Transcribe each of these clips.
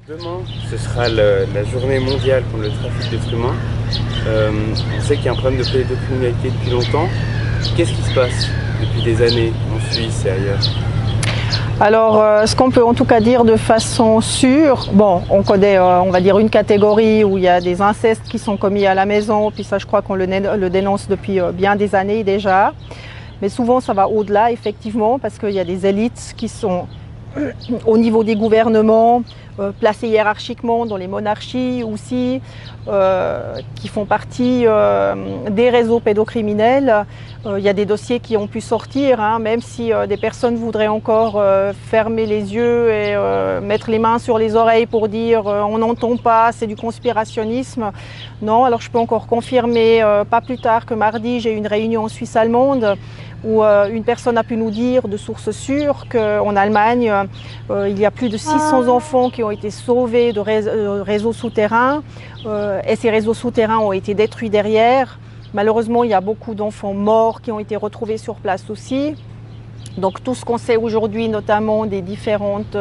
Demain, ce sera la journée mondiale contre le trafic d'êtres humains. On sait qu'il y a un problème de pédocriminalité depuis longtemps. Qu'est-ce qui se passe depuis des années en Suisse et ailleurs? Alors, ce qu'on peut en tout cas dire de façon sûre, bon, on connaît, on va dire, une catégorie où il y a des incestes qui sont commis à la maison, puis ça, je crois qu'on le dénonce depuis bien des années déjà. Mais souvent, ça va au-delà, effectivement, parce qu'il y a des élites qui sont au niveau des gouvernements, placés hiérarchiquement dans les monarchies aussi, qui font partie des réseaux pédocriminels. Il y a des dossiers qui ont pu sortir, hein, même si des personnes voudraient encore fermer les yeux et mettre les mains sur les oreilles pour dire on n'entend pas, c'est du conspirationnisme. Non, alors je peux encore confirmer, pas plus tard que mardi, j'ai eu une réunion en Suisse allemande où une personne a pu nous dire de sources sûres qu'en Allemagne, il y a plus de 600 enfants qui ont été sauvés de réseaux souterrains et ces réseaux souterrains ont été détruits derrière. Malheureusement, il y a beaucoup d'enfants morts qui ont été retrouvés sur place aussi. Donc tout ce qu'on sait aujourd'hui, notamment des différentes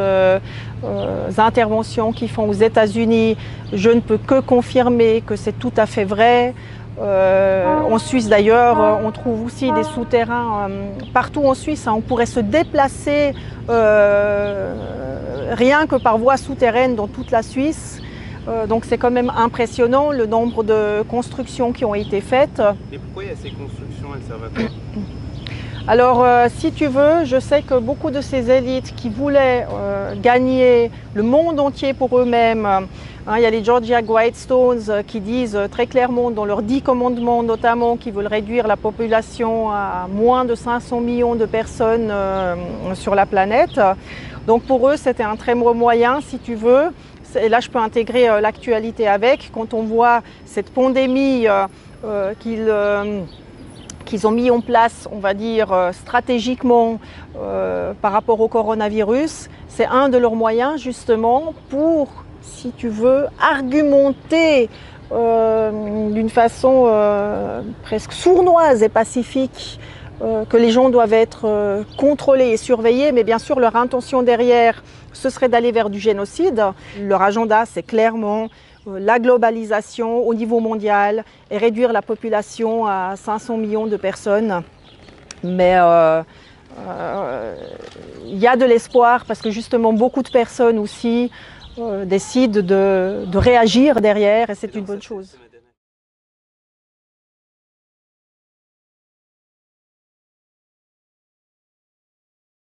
interventions qu'ils font aux États-Unis, je ne peux que confirmer que c'est tout à fait vrai. En Suisse d'ailleurs, on trouve aussi des souterrains partout en Suisse. Hein, on pourrait se déplacer rien que par voie souterraine dans toute la Suisse. Donc c'est quand même impressionnant le nombre de constructions qui ont été faites. Et pourquoi il y a ces constructions? Elles servent à quoi? Alors, si tu veux, je sais que beaucoup de ces élites qui voulaient gagner le monde entier pour eux-mêmes, hein, il y a les Georgia Guidestones qui disent très clairement dans leurs 10 commandements notamment qu'ils veulent réduire la population à moins de 500 millions de personnes sur la planète. Donc pour eux, c'était un très mauvais moyen, si tu veux. Et là, je peux intégrer l'actualité avec. Quand on voit cette pandémie qu'ils ont mis en place, on va dire, stratégiquement par rapport au coronavirus, c'est un de leurs moyens justement pour, si tu veux, argumenter d'une façon presque sournoise et pacifique que les gens doivent être contrôlés et surveillés, mais bien sûr leur intention derrière, ce serait d'aller vers du génocide. Leur agenda, c'est clairement la globalisation au niveau mondial et réduire la population à 500 millions de personnes. Mais il y a de l'espoir parce que justement beaucoup de personnes aussi décident de réagir derrière et c'est une bonne chose.